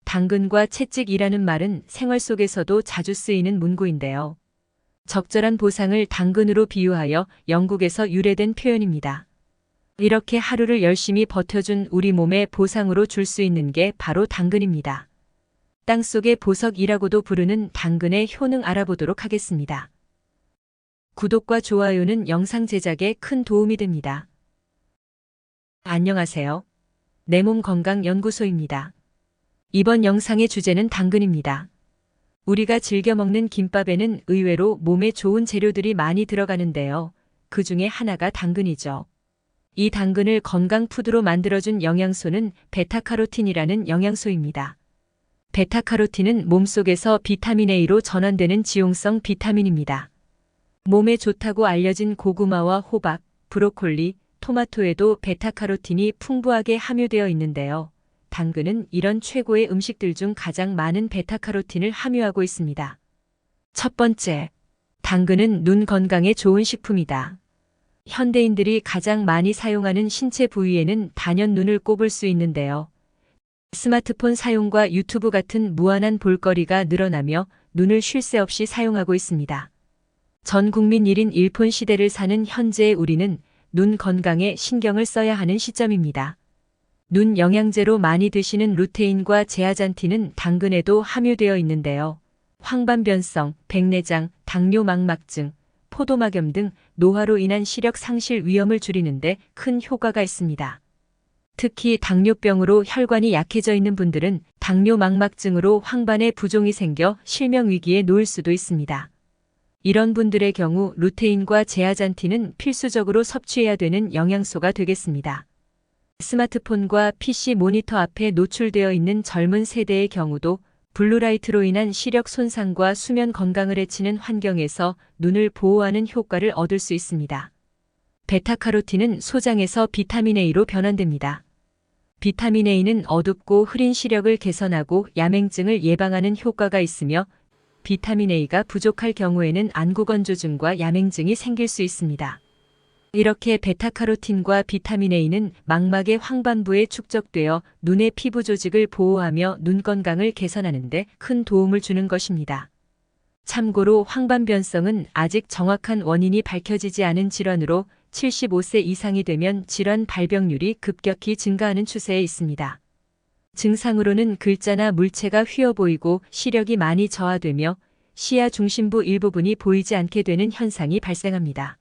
당근과 채찍이라는 말은 생활 속에서도 자주 쓰이는 문구인데요. 적절한 보상을 당근으로 비유하여 영국에서 유래된 표현입니다. 이렇게 하루를 열심히 버텨준 우리 몸에 보상으로 줄 수 있는 게 바로 당근입니다. 땅속의 보석이라고도 부르는 당근의 효능 알아보도록 하겠습니다. 구독과 좋아요는 영상 제작에 큰 도움이 됩니다. 안녕하세요. 내 몸 건강 연구소입니다. 이번 영상의 주제는 당근입니다. 우리가 즐겨 먹는 김밥에는 의외로 몸에 좋은 재료들이 많이 들어가는데요. 그 중에 하나가 당근이죠. 이 당근을 건강 푸드로 만들어준 영양소는 베타카로틴이라는 영양소입니다. 베타카로틴은 몸속에서 비타민 A로 전환되는 지용성 비타민입니다. 몸에 좋다고 알려진 고구마와 호박, 브로콜리, 토마토에도 베타카로틴이 풍부하게 함유되어 있는데요. 당근은 이런 최고의 음식들 중 가장 많은 베타카로틴을 함유하고 있습니다. 첫 번째, 당근은 눈 건강에 좋은 식품이다. 현대인들이 가장 많이 사용하는 신체 부위에는 단연 눈을 꼽을 수 있는데요. 스마트폰 사용과 유튜브 같은 무한한 볼거리가 늘어나며 눈을 쉴 새 없이 사용하고 있습니다. 전 국민 1인 1폰 시대를 사는 현재의 우리는 눈 건강에 신경을 써야 하는 시점입니다. 눈 영양제로 많이 드시는 루테인과 제아잔틴은 당근에도 함유되어 있는데요. 황반변성, 백내장, 당뇨 망막증, 포도막염 등 노화로 인한 시력 상실 위험을 줄이는데 큰 효과가 있습니다. 특히 당뇨병으로 혈관이 약해져 있는 분들은 당뇨 망막증으로 황반에 부종이 생겨 실명 위기에 놓일 수도 있습니다. 이런 분들의 경우 루테인과 제아잔틴은 필수적으로 섭취해야 되는 영양소가 되겠습니다. 스마트폰과 PC 모니터 앞에 노출되어 있는 젊은 세대의 경우도 블루라이트로 인한 시력 손상과 수면 건강을 해치는 환경에서 눈을 보호하는 효과를 얻을 수 있습니다. 베타카로틴은 소장에서 비타민 A로 변환됩니다. 비타민 A는 어둡고 흐린 시력을 개선하고 야맹증을 예방하는 효과가 있으며 비타민 A가 부족할 경우에는 안구건조증과 야맹증이 생길 수 있습니다. 이렇게 베타카로틴과 비타민 A는 망막의 황반부에 축적되어 눈의 피부 조직을 보호하며 눈 건강을 개선하는 데 큰 도움을 주는 것입니다. 참고로 황반변성은 아직 정확한 원인이 밝혀지지 않은 질환으로 75세 이상이 되면 질환 발병률이 급격히 증가하는 추세에 있습니다. 증상으로는 글자나 물체가 휘어 보이고 시력이 많이 저하되며 시야 중심부 일부분이 보이지 않게 되는 현상이 발생합니다.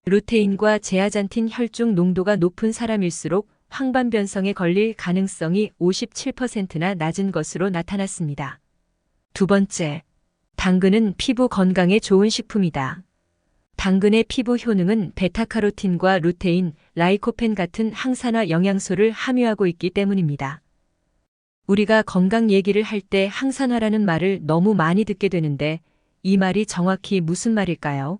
루테인과 제아잔틴 혈중 농도가 높은 사람일수록 황반변성에 걸릴 가능성이 57%나 낮은 것으로 나타났습니다. 두 번째, 당근은 피부 건강에 좋은 식품이다. 당근의 피부 효능은 베타카로틴과 루테인, 라이코펜 같은 항산화 영양소를 함유하고 있기 때문입니다. 우리가 건강 얘기를 할 때 항산화라는 말을 너무 많이 듣게 되는데 이 말이 정확히 무슨 말일까요?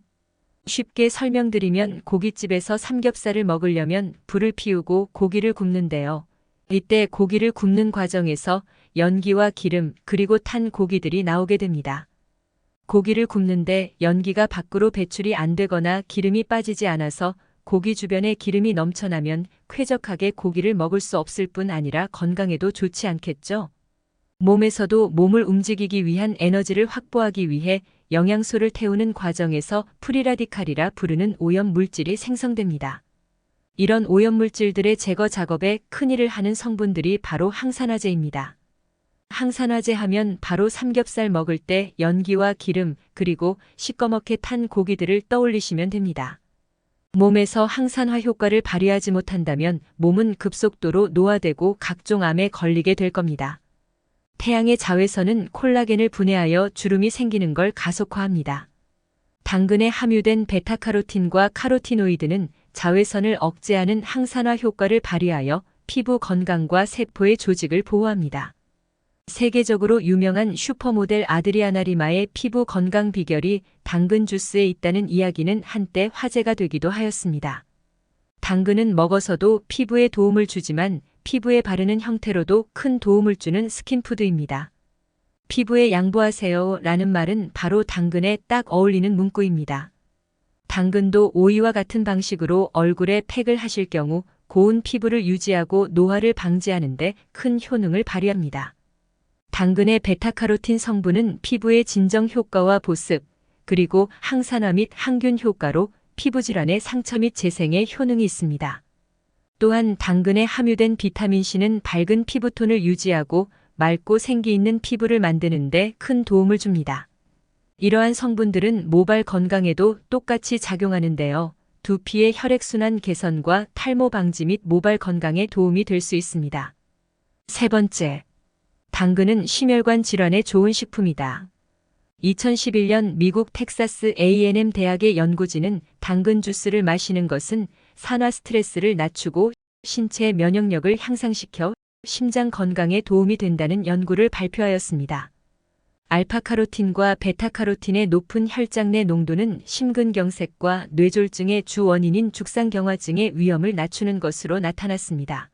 쉽게 설명드리면 고깃집에서 삼겹살을 먹으려면 불을 피우고 고기를 굽는데요. 이때 고기를 굽는 과정에서 연기와 기름 그리고 탄 고기들이 나오게 됩니다. 고기를 굽는데 연기가 밖으로 배출이 안 되거나 기름이 빠지지 않아서 고기 주변에 기름이 넘쳐나면 쾌적하게 고기를 먹을 수 없을 뿐 아니라 건강에도 좋지 않겠죠? 몸에서도 몸을 움직이기 위한 에너지를 확보하기 위해 영양소를 태우는 과정에서 프리라디칼이라 부르는 오염물질이 생성됩니다. 이런 오염물질들의 제거 작업에 큰일을 하는 성분들이 바로 항산화제입니다. 항산화제 하면 바로 삼겹살 먹을 때 연기와 기름 그리고 시꺼멓게 탄 고기들을 떠올리시면 됩니다. 몸에서 항산화 효과를 발휘하지 못한다면 몸은 급속도로 노화되고 각종 암에 걸리게 될 겁니다. 태양의 자외선은 콜라겐을 분해하여 주름이 생기는 걸 가속화합니다. 당근에 함유된 베타카로틴과 카로티노이드는 자외선을 억제하는 항산화 효과를 발휘하여 피부 건강과 세포의 조직을 보호합니다. 세계적으로 유명한 슈퍼모델 아드리아나 리마의 피부 건강 비결이 당근 주스에 있다는 이야기는 한때 화제가 되기도 하였습니다. 당근은 먹어서도 피부에 도움을 주지만 피부에 바르는 형태로도 큰 도움을 주는 스킨푸드입니다. 피부에 양보하세요 라는 말은 바로 당근에 딱 어울리는 문구입니다. 당근도 오이와 같은 방식으로 얼굴에 팩을 하실 경우 고운 피부를 유지하고 노화를 방지하는 데 큰 효능을 발휘합니다. 당근의 베타카로틴 성분은 피부의 진정 효과와 보습, 그리고 항산화 및 항균 효과로 피부질환의 상처 및 재생에 효능이 있습니다. 또한 당근에 함유된 비타민C는 밝은 피부톤을 유지하고 맑고 생기 있는 피부를 만드는 데 큰 도움을 줍니다. 이러한 성분들은 모발 건강에도 똑같이 작용하는데요. 두피의 혈액순환 개선과 탈모 방지 및 모발 건강에 도움이 될 수 있습니다. 세 번째, 당근은 심혈관 질환에 좋은 식품이다. 2011년 미국 텍사스 A&M 대학의 연구진은 당근 주스를 마시는 것은 산화 스트레스를 낮추고 신체 면역력을 향상시켜 심장 건강에 도움이 된다는 연구를 발표하였습니다. 알파카로틴과 베타카로틴의 높은 혈장 내 농도는 심근경색과 뇌졸중의 주 원인인 죽상경화증의 위험을 낮추는 것으로 나타났습니다.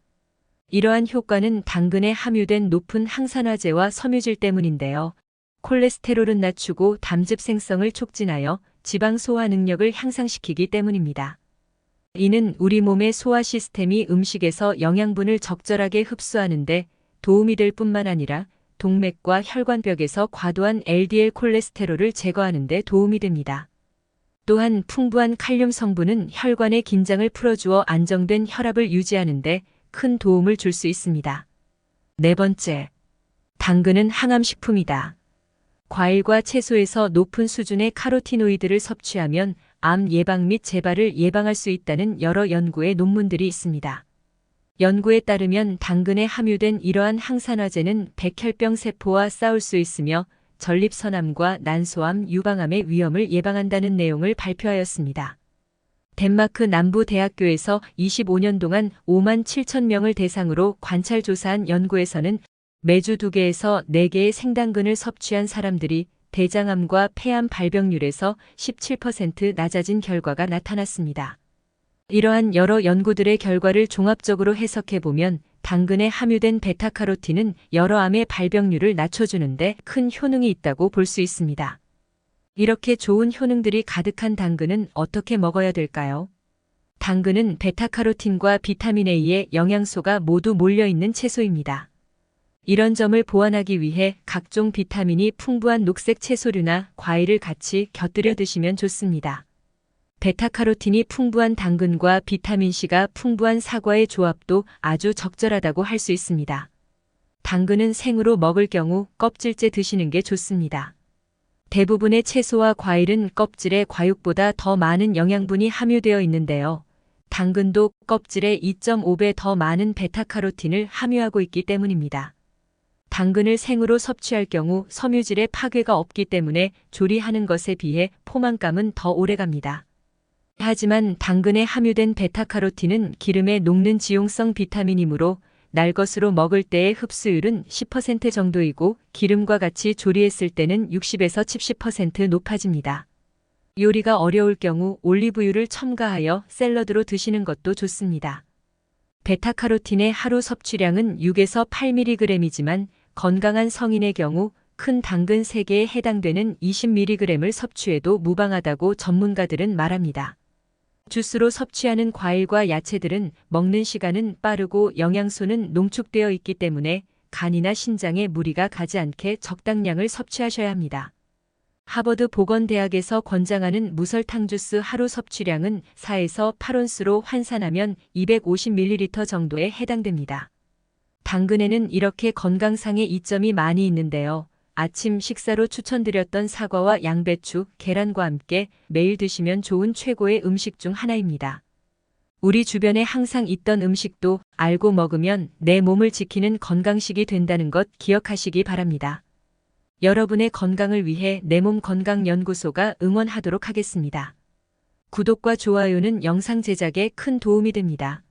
이러한 효과는 당근에 함유된 높은 항산화제와 섬유질 때문인데요. 콜레스테롤은 낮추고 담즙 생성을 촉진하여 지방 소화 능력을 향상시키기 때문입니다. 이는 우리 몸의 소화 시스템이 음식에서 영양분을 적절하게 흡수하는 데 도움이 될 뿐만 아니라 동맥과 혈관벽에서 과도한 LDL 콜레스테롤을 제거하는 데 도움이 됩니다. 또한 풍부한 칼륨 성분은 혈관의 긴장을 풀어주어 안정된 혈압을 유지하는 데 큰 도움을 줄 수 있습니다. 네 번째, 당근은 항암식품이다. 과일과 채소에서 높은 수준의 카로티노이드를 섭취하면 암 예방 및 재발을 예방할 수 있다는 여러 연구의 논문들이 있습니다. 연구에 따르면 당근에 함유된 이러한 항산화제는 백혈병 세포와 싸울 수 있으며 전립선암과 난소암, 유방암의 위험을 예방한다는 내용을 발표하였습니다. 덴마크 남부대학교에서 25년 동안 5만 7천 명을 대상으로 관찰 조사한 연구에서는 매주 2개에서 4개의 생당근을 섭취한 사람들이 대장암과 폐암 발병률에서 17% 낮아진 결과가 나타났습니다. 이러한 여러 연구들의 결과를 종합적으로 해석해보면 당근에 함유된 베타카로틴은 여러 암의 발병률을 낮춰주는 데 큰 효능이 있다고 볼 수 있습니다. 이렇게 좋은 효능들이 가득한 당근은 어떻게 먹어야 될까요? 당근은 베타카로틴과 비타민 A의 영양소가 모두 몰려있는 채소입니다. 이런 점을 보완하기 위해 각종 비타민이 풍부한 녹색 채소류나 과일을 같이 곁들여 드시면 좋습니다. 베타카로틴이 풍부한 당근과 비타민C가 풍부한 사과의 조합도 아주 적절하다고 할 수 있습니다. 당근은 생으로 먹을 경우 껍질째 드시는 게 좋습니다. 대부분의 채소와 과일은 껍질에 과육보다 더 많은 영양분이 함유되어 있는데요. 당근도 껍질에 2.5배 더 많은 베타카로틴을 함유하고 있기 때문입니다. 당근을 생으로 섭취할 경우 섬유질의 파괴가 없기 때문에 조리하는 것에 비해 포만감은 더 오래갑니다. 하지만 당근에 함유된 베타카로틴은 기름에 녹는 지용성 비타민이므로 날 것으로 먹을 때의 흡수율은 10% 정도이고 기름과 같이 조리했을 때는 60에서 70% 높아집니다. 요리가 어려울 경우 올리브유를 첨가하여 샐러드로 드시는 것도 좋습니다. 베타카로틴의 하루 섭취량은 6에서 8mg이지만 건강한 성인의 경우 큰 당근 3개에 해당되는 20mg을 섭취해도 무방하다고 전문가들은 말합니다. 주스로 섭취하는 과일과 야채들은 먹는 시간은 빠르고 영양소는 농축되어 있기 때문에 간이나 신장에 무리가 가지 않게 적당량을 섭취하셔야 합니다. 하버드 보건대학에서 권장하는 무설탕 주스 하루 섭취량은 4에서 8온스로 환산하면 250ml 정도에 해당됩니다. 당근에는 이렇게 건강상의 이점이 많이 있는데요. 아침 식사로 추천드렸던 사과와 양배추, 계란과 함께 매일 드시면 좋은 최고의 음식 중 하나입니다. 우리 주변에 항상 있던 음식도 알고 먹으면 내 몸을 지키는 건강식이 된다는 것 기억하시기 바랍니다. 여러분의 건강을 위해 내 몸 건강연구소가 응원하도록 하겠습니다. 구독과 좋아요는 영상 제작에 큰 도움이 됩니다.